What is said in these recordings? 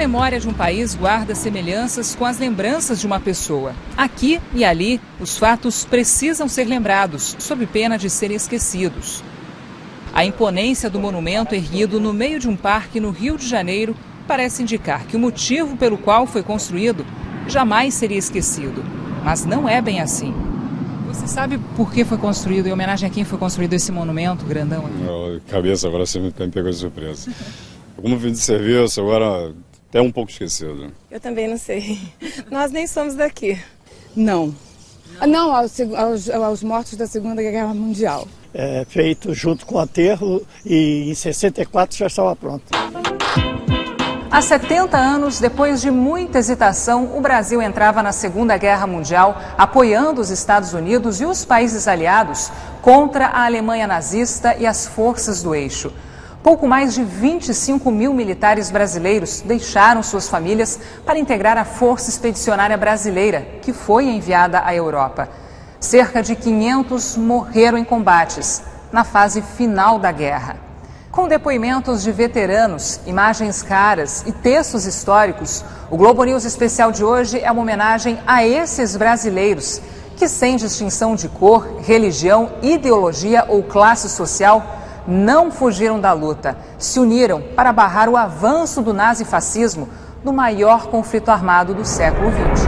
memória de um país guarda semelhanças com as lembranças de uma pessoa. Aqui e ali, os fatos precisam ser lembrados, sob pena de serem esquecidos. A imponência do monumento erguido no meio de um parque no Rio de Janeiro parece indicar que o motivo pelo qual foi construído jamais seria esquecido. Mas não é bem assim. Você sabe por que foi construído, em homenagem a quem foi construído esse monumento grandão aqui? Não, cabeça, agora você me pegou de surpresa. Como fim de serviço, agora até um pouco esquecido. Eu também não sei. Nós nem somos daqui. Não. Não, aos mortos da Segunda Guerra Mundial. É feito junto com o aterro e em 64 já estava pronto. Há 70 anos, depois de muita hesitação, o Brasil entrava na Segunda Guerra Mundial, apoiando os Estados Unidos e os países aliados contra a Alemanha nazista e as forças do eixo. Pouco mais de 25 mil militares brasileiros deixaram suas famílias para integrar a Força Expedicionária Brasileira, que foi enviada à Europa. Cerca de 500 morreram em combates, na fase final da guerra. Com depoimentos de veteranos, imagens raras e textos históricos, o Globo News Especial de hoje é uma homenagem a esses brasileiros que, sem distinção de cor, religião, ideologia ou classe social, não fugiram da luta, se uniram para barrar o avanço do nazifascismo no maior conflito armado do século XX.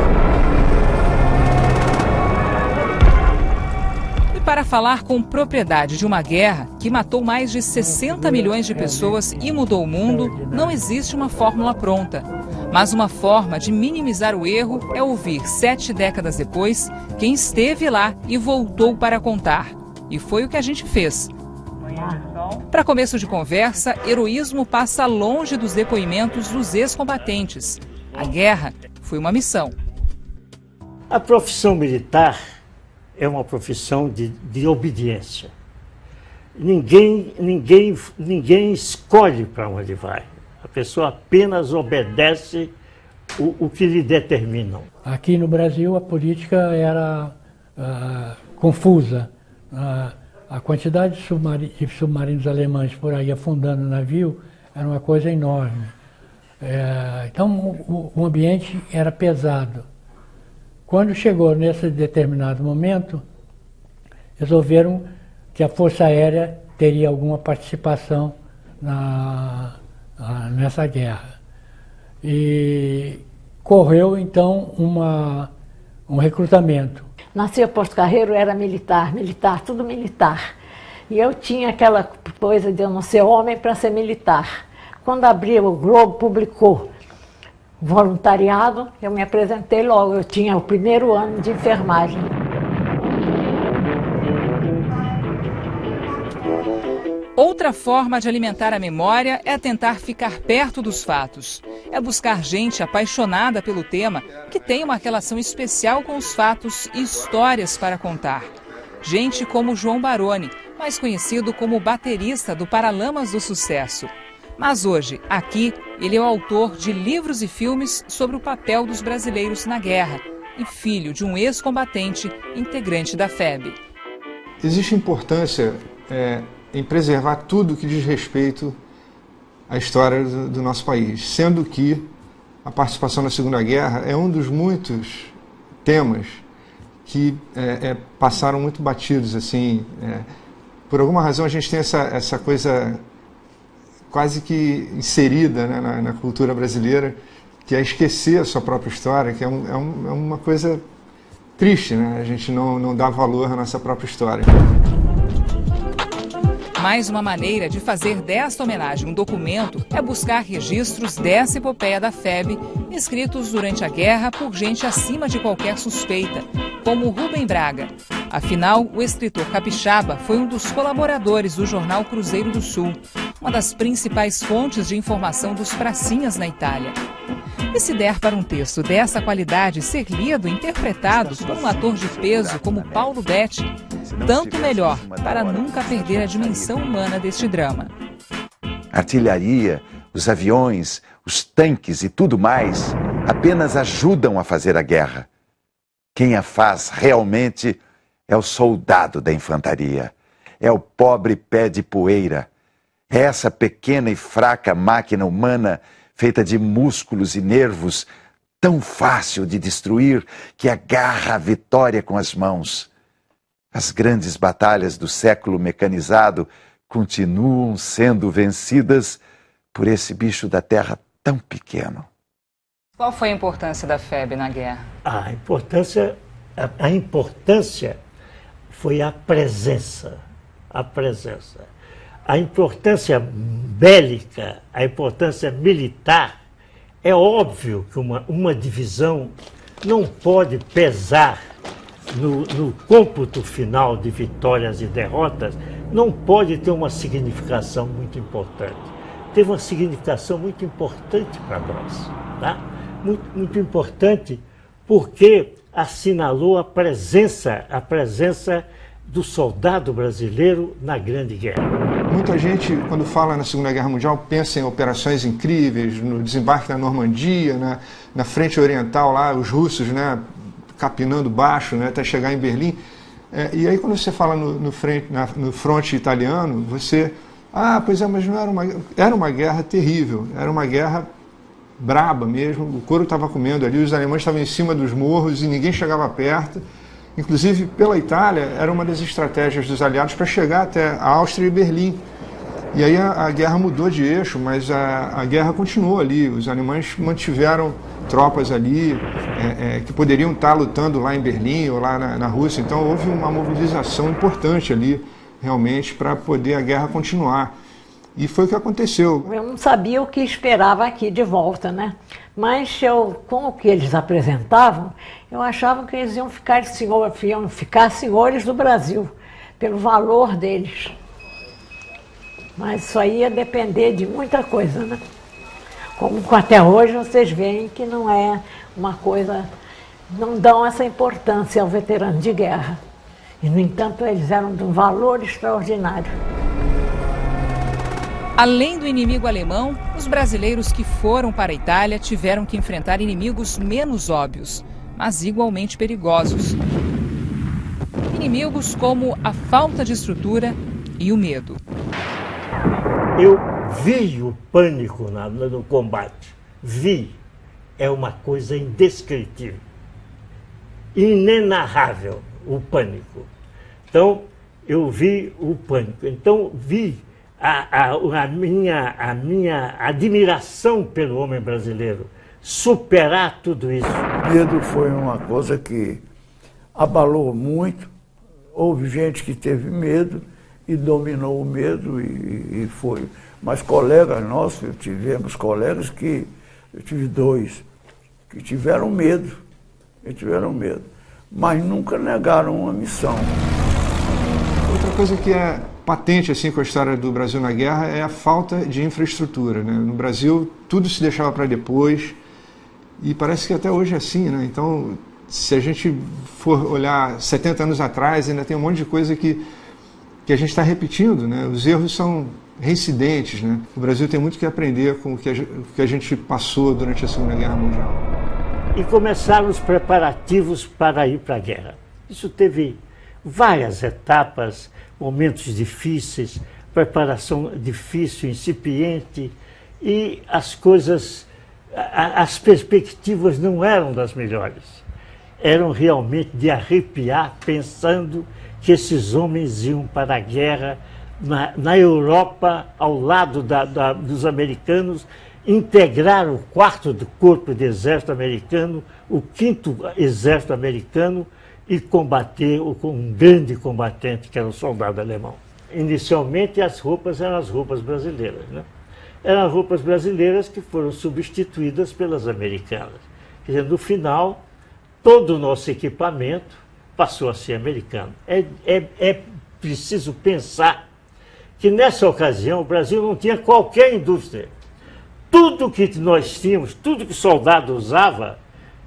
E para falar com propriedade de uma guerra que matou mais de 60 milhões de pessoas e mudou o mundo, não existe uma fórmula pronta. Mas uma forma de minimizar o erro é ouvir 7 décadas depois quem esteve lá e voltou para contar. E foi o que a gente fez. Para começo de conversa, heroísmo passa longe dos depoimentos dos ex-combatentes. A guerra foi uma missão. A profissão militar é uma profissão de obediência. Ninguém escolhe para onde vai. A pessoa apenas obedece o que lhe determinam. Aqui no Brasil a política era confusa. A quantidade de submarinos alemães por aí afundando o navio era uma coisa enorme. Então o ambiente era pesado. Quando chegou nesse determinado momento, resolveram que a Força Aérea teria alguma participação nessa guerra. E correu então um recrutamento. Nascia Porto Carreiro, era militar, tudo militar. E eu tinha aquela coisa de eu não ser homem para ser militar. Quando abriu, o Globo publicou voluntariado, eu me apresentei logo, eu tinha o primeiro ano de enfermagem. Outra forma de alimentar a memória é tentar ficar perto dos fatos. É buscar gente apaixonada pelo tema, que tem uma relação especial com os fatos e histórias para contar. Gente como João Baroni, mais conhecido como baterista do Paralamas do Sucesso. Mas hoje, aqui, ele é o autor de livros e filmes sobre o papel dos brasileiros na guerra e filho de um ex-combatente integrante da FEB. Existe importância em preservar tudo que diz respeito à história do nosso país, sendo que a participação na Segunda Guerra é um dos muitos temas que passaram muito batidos. Assim, por alguma razão a gente tem essa coisa quase que inserida, né, na cultura brasileira, que é esquecer a sua própria história, que é uma coisa triste, né? A gente não dá valor à nossa própria história. Mais uma maneira de fazer desta homenagem um documento é buscar registros dessa epopeia da FEB, escritos durante a guerra por gente acima de qualquer suspeita, como Rubem Braga. Afinal, o escritor capixaba foi um dos colaboradores do jornal Cruzeiro do Sul, uma das principais fontes de informação dos pracinhas na Itália. E se der para um texto dessa qualidade ser lido e interpretado por um ator de peso como Paulo Betti, tanto melhor para nunca perder a dimensão humana deste drama. A artilharia, os aviões, os tanques e tudo mais apenas ajudam a fazer a guerra. Quem a faz realmente é o soldado da infantaria, é o pobre pé de poeira, é essa pequena e fraca máquina humana feita de músculos e nervos, tão fácil de destruir que agarra a vitória com as mãos. As grandes batalhas do século mecanizado continuam sendo vencidas por esse bicho da terra tão pequeno. Qual foi a importância da FEB na guerra? A importância foi a presença. A importância bélica, a importância militar, é óbvio que uma divisão não pode pesar no cômputo final de vitórias e derrotas, não pode ter uma significação muito importante. Teve uma significação muito importante para nós, tá? Muito importante porque assinalou a presença do soldado brasileiro na Grande Guerra. Muita gente, quando fala na Segunda Guerra Mundial, pensa em operações incríveis, no desembarque na Normandia, na frente oriental, lá os russos, né, capinando baixo, né, até chegar em Berlim. E aí quando você fala no fronte italiano, você... pois é, mas não era uma guerra terrível, era uma guerra braba mesmo, o couro estava comendo ali, os alemães estavam em cima dos morros e ninguém chegava perto. Inclusive, pela Itália, era uma das estratégias dos aliados para chegar até a Áustria e Berlim. E aí a guerra mudou de eixo, mas a guerra continuou ali. Os alemães mantiveram tropas ali que poderiam estar lutando lá em Berlim ou lá na Rússia. Então houve uma mobilização importante ali, realmente, para poder a guerra continuar. E foi o que aconteceu. Eu não sabia o que esperava aqui de volta, né? Mas com o que eles apresentavam, eu achava que eles iam ficar senhores do Brasil, pelo valor deles. Mas isso aí ia depender de muita coisa, né? Como até hoje vocês veem que não é uma coisa, não dão essa importância ao veterano de guerra. E, no entanto, eles eram de um valor extraordinário. Além do inimigo alemão, os brasileiros que foram para a Itália tiveram que enfrentar inimigos menos óbvios, mas igualmente perigosos. Inimigos como a falta de estrutura e o medo. Eu vi o pânico no combate. Vi. É uma coisa indescritível. Inenarrável o pânico. Então, eu vi o pânico. Então, vi a minha admiração pelo homem brasileiro superar tudo isso. O medo foi uma coisa que abalou muito. Houve gente que teve medo e dominou o medo e foi. Mas colegas nossos, tivemos colegas eu tive dois, que tiveram medo, mas nunca negaram uma missão. Outra coisa que é patente assim com a história do Brasil na guerra é a falta de infraestrutura, né? No Brasil tudo se deixava para depois e parece que até hoje é assim, né? Então, se a gente for olhar 70 anos atrás, ainda tem um monte de coisa que a gente está repetindo, né? Os erros são reincidentes, né? O Brasil tem muito que aprender com o que a gente passou durante a Segunda Guerra Mundial. E começaram os preparativos para ir para a guerra. Isso teve várias etapas, momentos difíceis, preparação difícil, incipiente, e as coisas, as perspectivas não eram das melhores. Eram realmente de arrepiar, pensando que esses homens iam para a guerra na Europa, ao lado dos americanos, integrar o 4º Corpo de Exército americano, o 5º Exército americano, e combater com um grande combatente, que era o soldado alemão. Inicialmente, as roupas eram as roupas brasileiras, né? Eram roupas brasileiras que foram substituídas pelas americanas. Quer dizer, no final, todo o nosso equipamento passou a ser americano. É preciso pensar que, nessa ocasião, o Brasil não tinha qualquer indústria. Tudo que nós tínhamos, tudo que o soldado usava,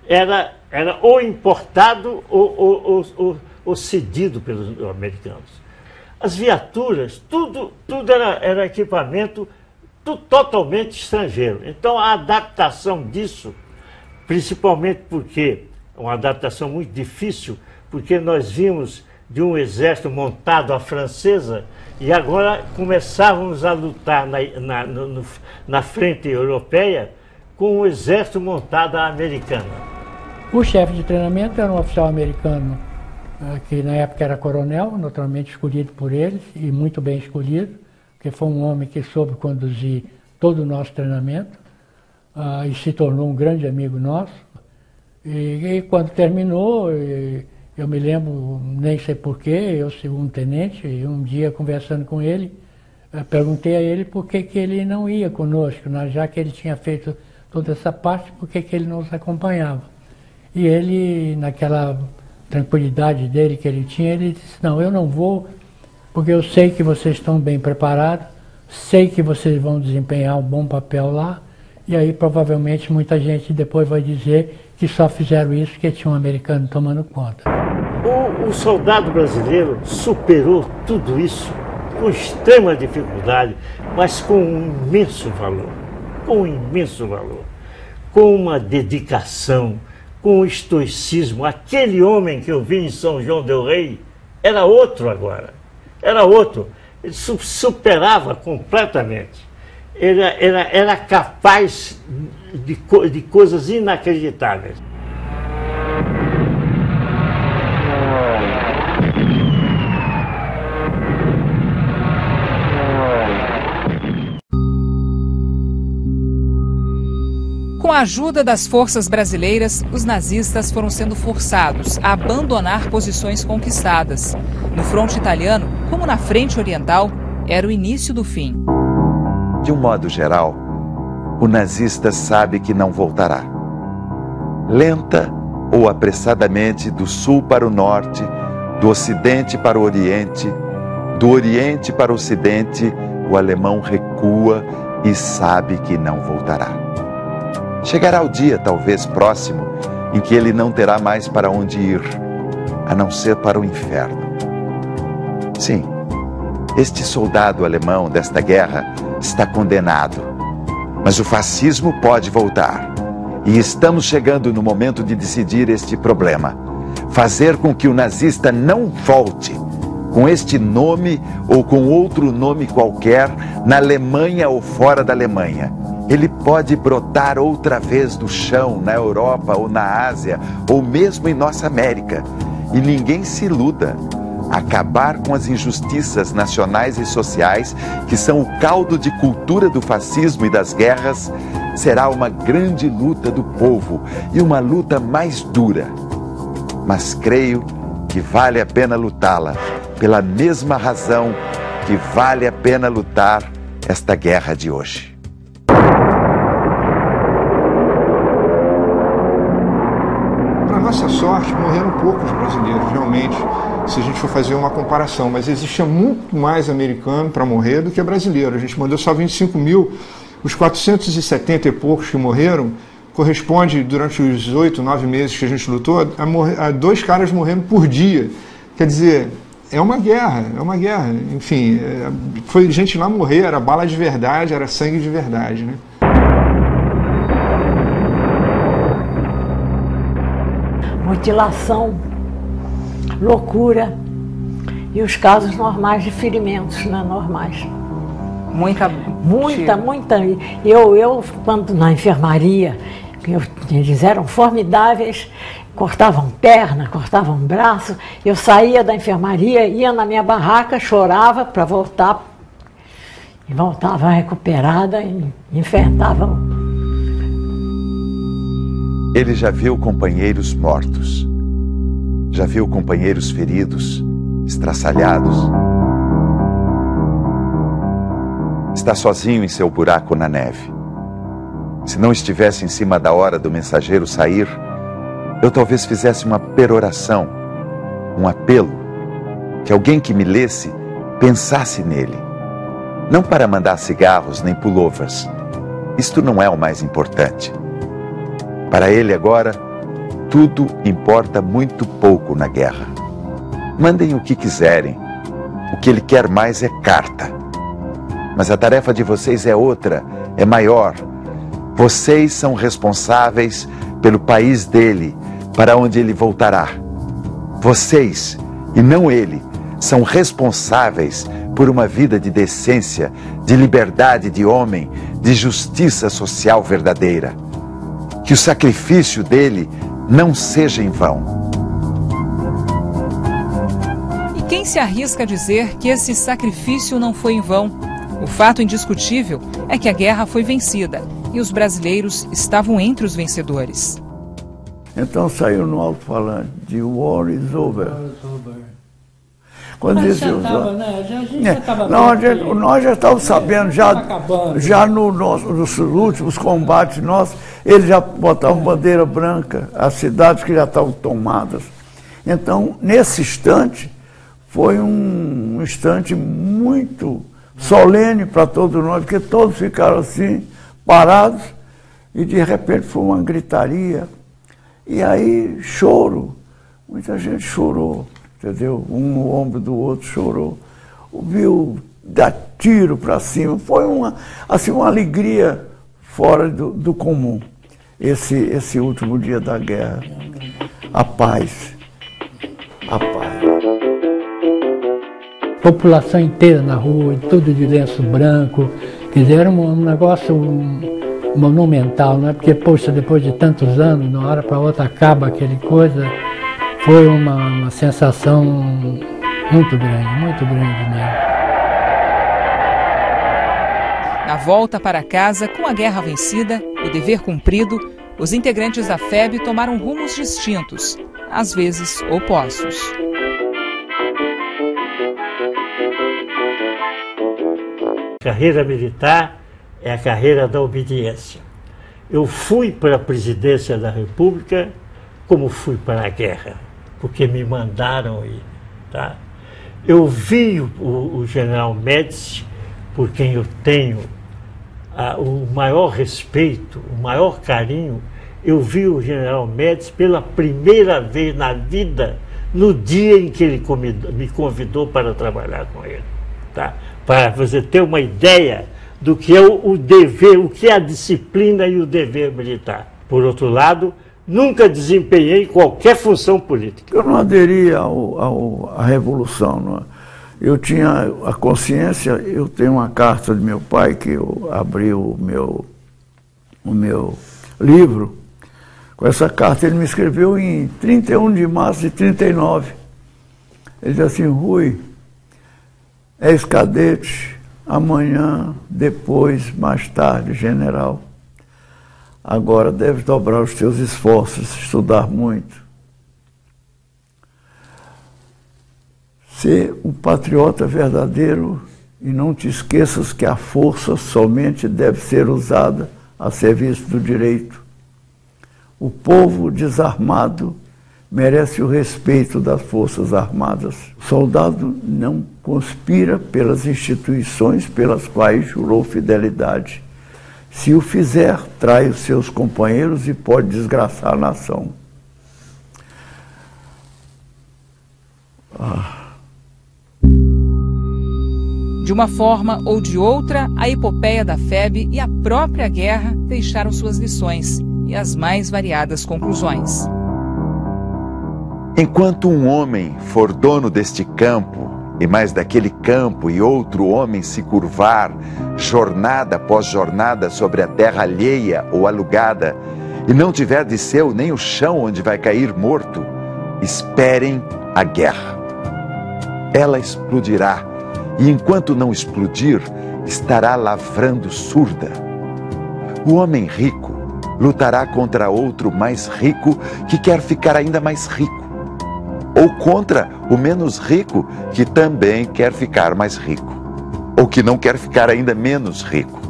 era ou importado ou cedido pelos americanos. As viaturas, tudo era equipamento totalmente estrangeiro. Então a adaptação disso, principalmente porque, uma adaptação muito difícil, porque nós vimos de um exército montado à francesa e agora começávamos a lutar na frente europeia com o exército montado americano. O chefe de treinamento era um oficial americano, que na época era coronel, naturalmente escolhido por eles, e muito bem escolhido, porque foi um homem que soube conduzir todo o nosso treinamento, e se tornou um grande amigo nosso. E quando terminou, eu me lembro, nem sei porquê, eu segundo tenente, e um dia conversando com ele, perguntei a ele por que ele não ia conosco, já que ele tinha feito toda essa parte, por que ele não nos acompanhava. E ele, naquela tranquilidade dele que ele tinha, ele disse, não, eu não vou, porque eu sei que vocês estão bem preparados, sei que vocês vão desempenhar um bom papel lá, e aí provavelmente muita gente depois vai dizer que só fizeram isso porque tinha um americano tomando conta. O soldado brasileiro superou tudo isso com extrema dificuldade, mas com um imenso valor, com uma dedicação, com um estoicismo. Aquele homem que eu vi em São João del Rei era outro agora, era outro, ele superava completamente, era capaz de coisas inacreditáveis. Com a ajuda das forças brasileiras, os nazistas foram sendo forçados a abandonar posições conquistadas. No fronte italiano, como na frente oriental, era o início do fim. De um modo geral, o nazista sabe que não voltará. Lenta ou apressadamente, do sul para o norte, do ocidente para o oriente, do oriente para o ocidente, o alemão recua e sabe que não voltará. Chegará o dia, talvez próximo, em que ele não terá mais para onde ir, a não ser para o inferno. Sim, este soldado alemão desta guerra está condenado, mas o fascismo pode voltar. E estamos chegando no momento de decidir este problema. Fazer com que o nazista não volte, com este nome ou com outro nome qualquer, na Alemanha ou fora da Alemanha. Ele pode brotar outra vez do chão na Europa ou na Ásia, ou mesmo em nossa América. E ninguém se iluda. Acabar com as injustiças nacionais e sociais, que são o caldo de cultura do fascismo e das guerras, será uma grande luta do povo e uma luta mais dura. Mas creio que vale a pena lutá-la, pela mesma razão que vale a pena lutar esta guerra de hoje. Para nossa sorte, morreram poucos brasileiros, realmente, se a gente for fazer uma comparação, mas existia muito mais americano para morrer do que brasileiro. A gente mandou só 25 mil, os 470 e poucos que morreram corresponde, durante os 8, 9 meses que a gente lutou, a 2 caras morrendo por dia. Quer dizer, é uma guerra, enfim, foi gente lá morrer, era bala de verdade, era sangue de verdade, né? Mutilação, loucura e os casos normais de ferimentos, né, normais. Muita. Eu quando na enfermaria, eles eram formidáveis, cortavam perna, cortavam braço, eu saía da enfermaria, ia na minha barraca, chorava para voltar, e voltava recuperada e enfrentava. Ele já viu companheiros mortos, já viu companheiros feridos, estraçalhados. Está sozinho em seu buraco na neve. Se não estivesse em cima da hora do mensageiro sair, eu talvez fizesse uma peroração, um apelo, que alguém que me lesse pensasse nele. Não para mandar cigarros nem pullovers. Isto não é o mais importante. Para ele agora, tudo importa muito pouco na guerra. Mandem o que quiserem. O que ele quer mais é carta. Mas a tarefa de vocês é outra, é maior. Vocês são responsáveis pelo país dele, para onde ele voltará. Vocês, e não ele, são responsáveis por uma vida de decência, de liberdade de homem, de justiça social verdadeira. que o sacrifício dele não seja em vão. E quem se arrisca a dizer que esse sacrifício não foi em vão? O fato indiscutível é que a guerra foi vencida e os brasileiros estavam entre os vencedores. Então saiu no alto-falante, "The war is over". Quando Mas disse, nós já estávamos sabendo, já nos últimos combates nossos, eles já botavam bandeira branca, as cidades que já estavam tomadas. Então, nesse instante, foi um instante muito solene para todos nós, porque todos ficaram assim, parados, e de repente foi uma gritaria. E aí, choro, muita gente chorou, entendeu? Um no ombro do outro chorou. Viu dar tiro para cima, foi uma alegria fora do comum, esse último dia da guerra. A paz. A paz. População inteira na rua, tudo de lenço branco, quer dizer, era um negócio monumental, não é? Porque, poxa, depois de tantos anos, de uma hora para outra acaba aquele coisa, foi uma sensação muito grande mesmo. Na volta para casa, com a guerra vencida, o dever cumprido, os integrantes da FEB tomaram rumos distintos, às vezes opostos. Carreira militar é a carreira da obediência. Eu fui para a presidência da República como fui para a guerra, porque me mandaram ir. Tá? Eu vi o general Médici, por quem eu tenho o maior respeito, o maior carinho. Eu vi o general Médici pela primeira vez na vida, no dia em que ele me convidou para trabalhar com ele. Tá? Para você ter uma ideia do que é o dever, o que é a disciplina e o dever militar. Por outro lado, nunca desempenhei qualquer função política. Eu não aderi à Revolução. Não é? Eu tinha a consciência, eu tenho uma carta de meu pai, que eu abri o meu livro. Com essa carta ele me escreveu em 31 de março de 39. Ele disse assim: Rui, és cadete, amanhã, depois, mais tarde, general. Agora deves dobrar os teus esforços, estudar muito. Ser um patriota verdadeiro e não te esqueças que a força somente deve ser usada a serviço do direito. O povo desarmado merece o respeito das Forças Armadas. O soldado não conspira pelas instituições pelas quais jurou fidelidade. Se o fizer, trai os seus companheiros e pode desgraçar a nação. De uma forma ou de outra, a epopeia da FEB e a própria guerra deixaram suas lições e as mais variadas conclusões. Enquanto um homem for dono deste campo, e mais daquele campo, e outro homem se curvar, jornada após jornada sobre a terra alheia ou alugada, e não tiver de seu nem o chão onde vai cair morto, esperem a guerra. Ela explodirá, e enquanto não explodir, estará lavrando surda. O homem rico lutará contra outro mais rico que quer ficar ainda mais rico. Ou contra o menos rico, que também quer ficar mais rico, ou que não quer ficar ainda menos rico.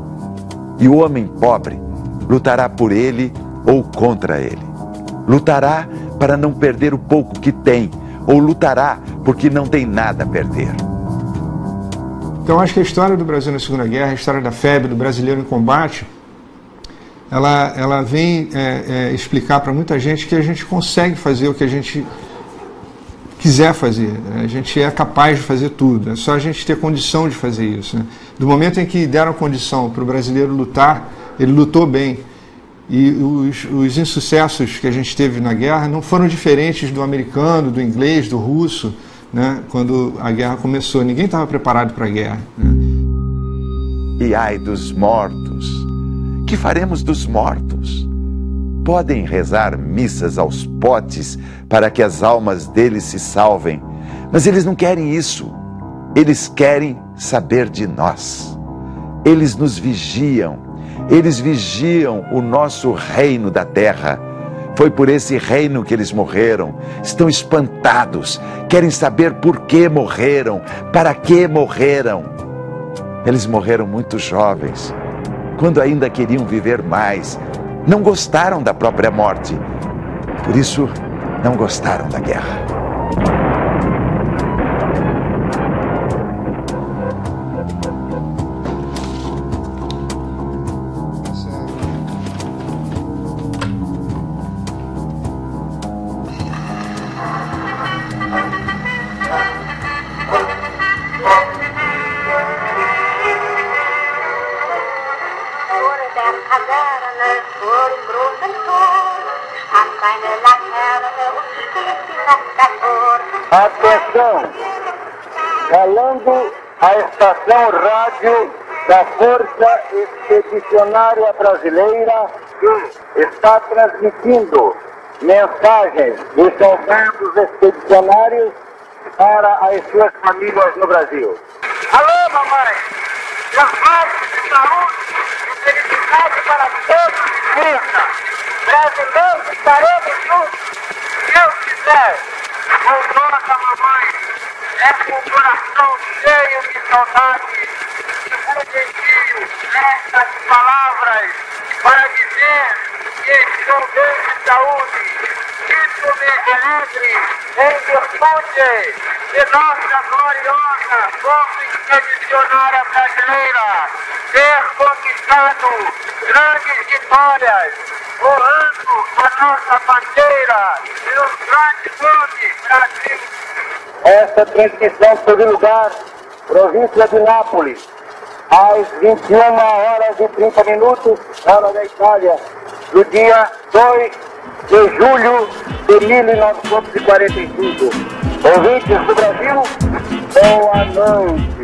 E o homem pobre lutará por ele ou contra ele. Lutará para não perder o pouco que tem, ou lutará porque não tem nada a perder. Então, acho que a história do Brasil na Segunda Guerra, a história da FEB, do brasileiro em combate, ela vem explicar para muita gente que a gente consegue fazer o que a gente quiser fazer, né? A gente é capaz de fazer tudo, é só a gente ter condição de fazer isso, né? Do momento em que deram condição para o brasileiro lutar, ele lutou bem. E os insucessos que a gente teve na guerra não foram diferentes do americano, do inglês, do russo, né? Quando a guerra começou. Ninguém estava preparado para a guerra, né? E ai dos mortos, que faremos dos mortos? podem rezar missas aos potes para que as almas deles se salvem, mas eles não querem isso. Eles querem saber de nós. Eles nos vigiam. Eles vigiam o nosso reino da terra. Foi por esse reino que eles morreram. Estão espantados. Querem saber por que morreram, para que morreram. Eles morreram muito jovens, quando ainda queriam viver mais. Não gostaram da própria morte. Por isso, não gostaram da guerra. Atenção! Falando a estação rádio da Força Expedicionária Brasileira, que está transmitindo mensagens dos soldados expedicionários para as suas famílias no Brasil. Alô, mamãe! Mensagens de saúde e felicidade para todos de força! Brasileiros, estaremos juntos, se Deus quiser! Voltosa, mamãe, é com o coração cheio de saudade que vos envio estas palavras para dizer que estou bem de saúde. Sinto-me alegre em virtude de nossa gloriosa Força Expedicionária Brasileira ter conquistado grandes vitórias, honrando a nossa bandeira e os grandes nomes Brasil. Esta transmissão teve lugar, província de Nápoles, às 21h30, hora da Itália, do dia 2 de julho de 1945. Ouvintes do Brasil, boa noite.